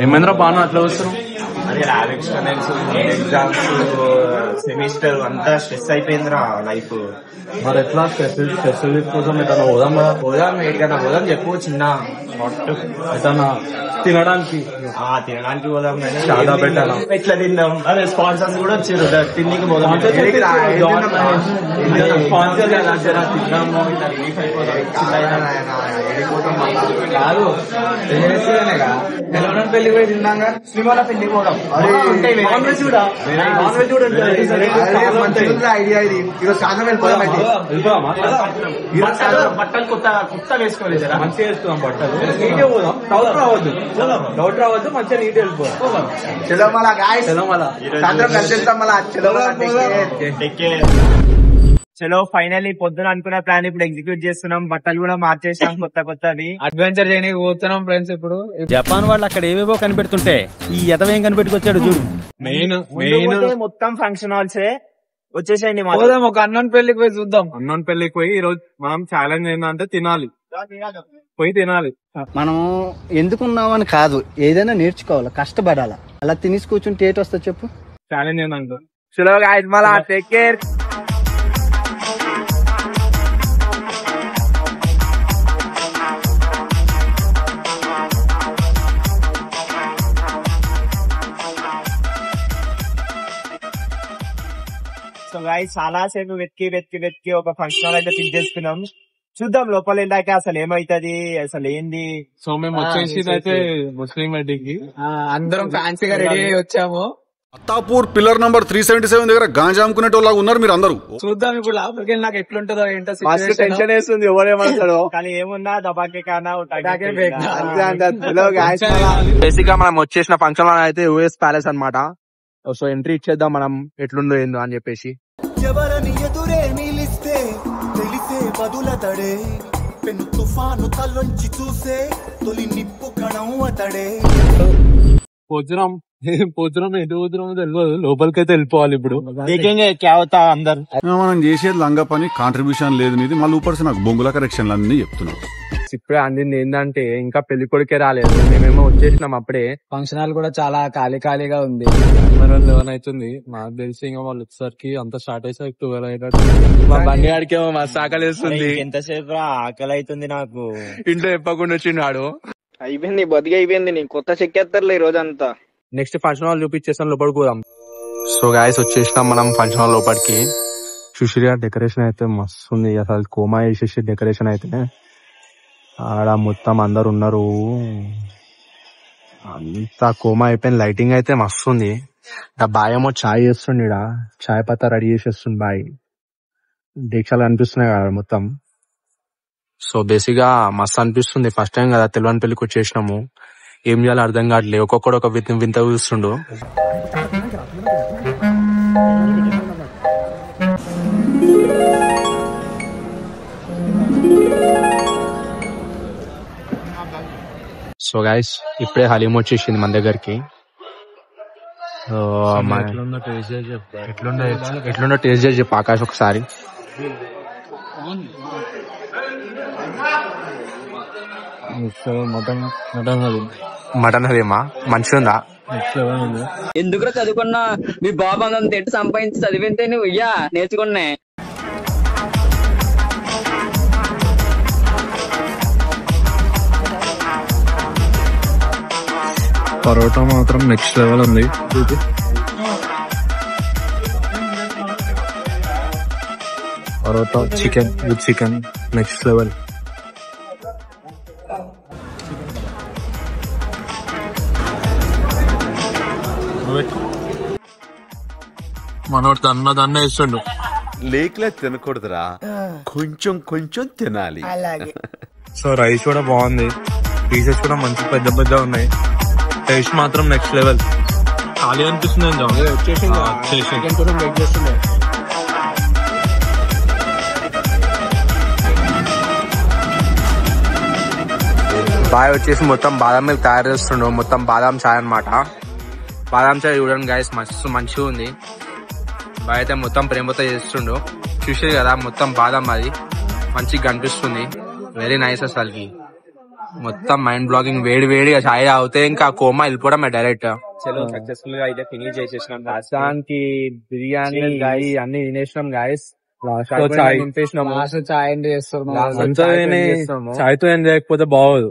ఏమైందిరా బాను అట్లా వస్తున్నాం? అదే ల్యాబ్ ఎక్స్టర్నల్స్, ఎగ్జామ్స్, సెమిస్టర్ అంతా స్ట్రెస్ అయిపోయిందిరా లైఫ్. మరి ఎట్లా స్పెషల్ కోసం ఎట్లా పోదాం కదా? పోదాం ఎక్కడికైనా పోదాం చెప్పు చిన్న ఎట్లా తినడానికి తినడానికి పోదాం చాలా పెట్టాలా? ఎట్లా తిందాం? అదే స్పాన్సర్స్ కూడా వచ్చారు తిండికి పోదాం. కాదు పెళ్లి పోయి తిన్నాక శ్రీమాల పెళ్లికి పోదాం. ఐడియా ఇది. ఈరోజు సాయంత్రం వెళ్ళిపోదాం. బట్టలు కొత్త కొత్త వేసుకోలేదు మంచిగా వేసుకుందాం బట్టలు. నీట్గా పోదాం. డౌట్ రావద్దు మంచిగా నీట్ వెళ్ళిపోదాం. చలో మళ్ళా చలో మళ్ళా సాయంత్రం కలిసేస్తాం మళ్ళా. చలో ఫైనల్లీ పొద్దున అనుకున్న ప్లాన్ ఇప్పుడు ఎగ్జిక్యూట్ చేస్తున్నాం. బట్టలు కూడా మార్చేసాం కొత్తవి. అడ్వెంచర్ చేయడానికి పోతున్నాం ఫ్రెండ్స్. ఇప్పుడు జపాన్ వాళ్ళు అక్కడ ఏవేవో కనిపెడుతుంటే ఈ ఎదవేం కనిపెట్టుకొచ్చాడు చూడు. మెయిన్ మొత్తం ఫంక్షన్ హాల్సే వచ్చేసేయండి. పోదాం ఒక అన్నోన్ పెళ్లికి పోయి చూద్దాం. అన్నోన్ పెళ్లికి పోయి ఈ రోజు మనం ఛాలెంజ్ ఏంటంటే తినాలి. పోయి తినాలి. మనం ఎందుకున్నామని కాదు, ఏదైనా నేర్చుకోవాలి, కష్టపడాలి. అలా తినేసి కూర్చుంటే ఏటి వస్తా చెప్పు. ఛాలెంజ్ ఏంటంటే చలో గాయ్స్ మళ్ళా టేక్ కేర్. సో గాయ్స్ చాలా సేపు వెతికి ఒక ఫంక్షన్ హాల్ అయితే ఫిక్స్ చేసుకున్నాం. చూద్దాం లోపల వెళ్ళాక అసలు ఏమైతుంది, అసలు ఏంది. సో మేము వచ్చేసి అయితే ముస్లిం వెడ్డింగ్ అందరం ఫ్యాన్సీగా రెడీ అయ్యి వచ్చాము. అత్తాపూర్ పిల్లర్ నంబర్ 377 దగ్గర గాంజా అమ్ముకునేటోళ్ళగా ఉన్నారు మీరు అందరూ. చూద్దాం ఇప్పుడు లోపలికి నాకు ఎట్లుంటుందో ఏంటో. టెన్షన్ వేస్తుంది ఎవరేమంటాడో కానీ ఏమున్నా దబాకే కానా. బేసిక్ గా మనం వచ్చేసిన ఫంక్షన్ హాల్ అయితే యుఎస్ ప్యాలెస్ అన్నమాట. సో ఎంట్రీ ఇచ్చేద్దాం మనం ఎట్లుందో ఏందో అని చెప్పేసి. ఎవరని ఎదురే నిలిస్తే తెలిసే బదులతడే, పెను తుఫాను తలొంచి చూసే తొలి నిప్పు కణం అతడే. పోతున్నాం ఎటు పోతున్నామో తెలియదు. లోపలికైతే వెళ్ళిపోవాలి ఇప్పుడు. మనం చేసేది లంగా పని, కాంట్రిబ్యూషన్ లేదు నీది. మళ్ళీ ఊపర్సి నాకు బొంగుల కరెక్షన్లు అన్ని చెప్తున్నావు. ఇప్పుడే అందింది ఏంటంటే ఇంకా పెళ్లి కొడుకే రాలేదు, మేమేమో వచ్చేసినాం అప్పుడే. ఫంక్షన్ హాల్ కూడా చాలా ఖాళీగా ఉంది. 11 అవుతుంది నాకు తెలిసి. ఇంకా వాళ్ళు వచ్చేసరికి అంతా స్టార్ట్ అయ్యేసరికి 12 అయినట్టు. మా బండి గాడికి ఏమో మస్తు ఆకలి వేస్తుంది. ఎంతసేపు ఆకలి అవుతుంది నాకు. ఇంట్లో చెప్పకుండా వచ్చిండు వాడు. అయిపోయింది బతికి అయిపోయింది. నీ కొత్త చెక్కేస్తారులే ఈ రోజంతా. నెక్స్ట్ ఫంక్షన్ హాల్ చూపించేస్తాం, లోపలికి పోదాం. సో గాయస్ వచ్చేసినాం మనం ఫంక్షన్ హాల్ లోపలికి. చూసిగా డెకరేషన్ అయితే మస్తు ఉంది. అసలు కోమా వేసేసి డెకరేషన్ అయితే ఆడ మొత్తం అందరు ఉన్నారు. అంతా కోమా అయిపోయింది. లైటింగ్ అయితే మస్తు ఉంది. బాయ్ ఏమో చాయ్ చేస్తుండే, చాయ్ పత్తా రెడీ చేసేస్తుంది బాయ్. దీక్షలు అనిపిస్తున్నాయి కదా మొత్తం. సో బేసిక్ గా మస్తు అనిపిస్తుంది. ఫస్ట్ టైం కదా తెలియని పెళ్లికి వచ్చేసినాము. ఏం చేయాలో అర్థం కావట్లేదు. ఒక్కొక్కడు ఒక వింత చూస్తుండు. సో గైస్ ఇప్పుడే హలీం వచ్చేసింది మన దగ్గరికి. ఎట్లుండో టేస్ట్ చేసి చెప్పు ఆకాశ్ ఒకసారి. మటన్ హలీమా మంచిగా ఉందా? ఎందుకు చదువుకున్నా మీ బాబు అంత ఎట్టు సంపాదించి చదివితే నువ్వు నేర్చుకున్నా. పరోటా మాత్రం నెక్స్ట్ లెవెల్ ఉంది. Parotta chicken next level. మనోడు దన్న వేస్తుండు. లేకలే తినకూడదురా, కొంచెం తినాలి. సో రైస్ కూడా బాగుంది, పీసెస్ కూడా మంచి పెద్ద ఉన్నాయి. టేస్ట్ మాత్రం నెక్స్ట్ లెవెల్. ఖాళీ అనిపిస్తుంది. బాయ్ వచ్చేసి మొత్తం బాదం మిల్క్ తయారు చేస్తుండు. మొత్తం బాదం చాయ్ అనమాట. బాదం చాయ్ చూడండి గైస్ మస్తు మంచిగా ఉంది. బాయ్ అయితే మొత్తం ప్రేమతో చేస్తుండు. చూసేది కదా మొత్తం బాదం, అది మంచిగా కనిపిస్తుంది. వెరీ నైస్ అసలుకి. మొత్తం మైండ్ బ్లాగింగ్ వేడి వేడిగా చాయ్ తాగితే ఇంకా కోమా వెళ్ళిపోవడం డైరెక్ట్. చలో సక్సెస్ఫుల్ గా అయితే ఫినిష్ చేసేసినాం. దానికి బిర్యానీ అన్ని తినేసినాం గాయస్. చాయ్ తో ఏం చేయకపోతే బాగోదు.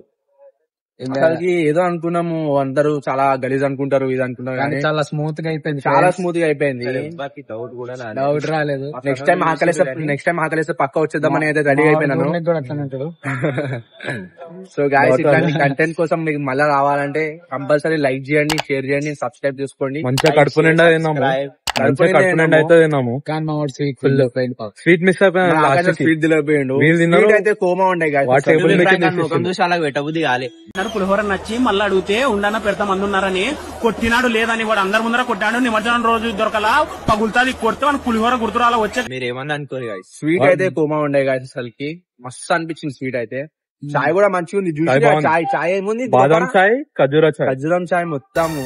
అసలుకి ఏదో అనుకున్నాము, అందరూ చాలా గలీజ్ అనుకుంటారు, ఇది అనుకుంటారు కానీ చాలా స్మూత్ గా అయిపోయింది. చాలా స్మూత్ గా అయిపోయింది. డౌట్ కూడా డౌట్ రాలేదు. నెక్స్ట్ టైం ఆకలేస్తే పక్క వచ్చేద్దామని అయితే రెడీ అయిపోయినాను. సో గాయస్, ఇట్లాంటి కంటెంట్ కోసం మీకు మళ్ళా రావాలంటే కంపల్సరీ లైక్ చేయండి, షేర్ చేయండి, సబ్స్క్రైబ్ చేసుకోండి. మంచిగా కడుపు నిండా తిన్నాము, కడుపు నిండా అయితే తిన్నాము. కానీ మా వాడు స్వీట్ మిస్ అయిపోయాను. స్వీట్ తినపోయిండు. అయితే కోమా ఉండే చూసి అలా పెట్టబుద్ధి కాలే. పులిహోర నచ్చి మళ్ళీ అడిగితే ఉండన పెడతా మంది ఉన్నారని కొట్టినాడు. లేదని వాడు అందరి ముందర కొట్టాడు. నిమజ్జనం రోజు దొరకలా పగులుతాది కొడితే మన పులిహోర గుర్తురాలా వచ్చే. మీరు ఏమన్నా అనుకోరు గాయస్. స్వీట్ అయితే కోమా ఉండే గాయస్. అసలుకి మస్తు అనిపించింది స్వీట్ అయితే. చాయ్ కూడా మంచిగా ఉంది. చాయ్ ఏముంది, బాదం చాయ్, ఖర్జూరం చాయ్ మొత్తము.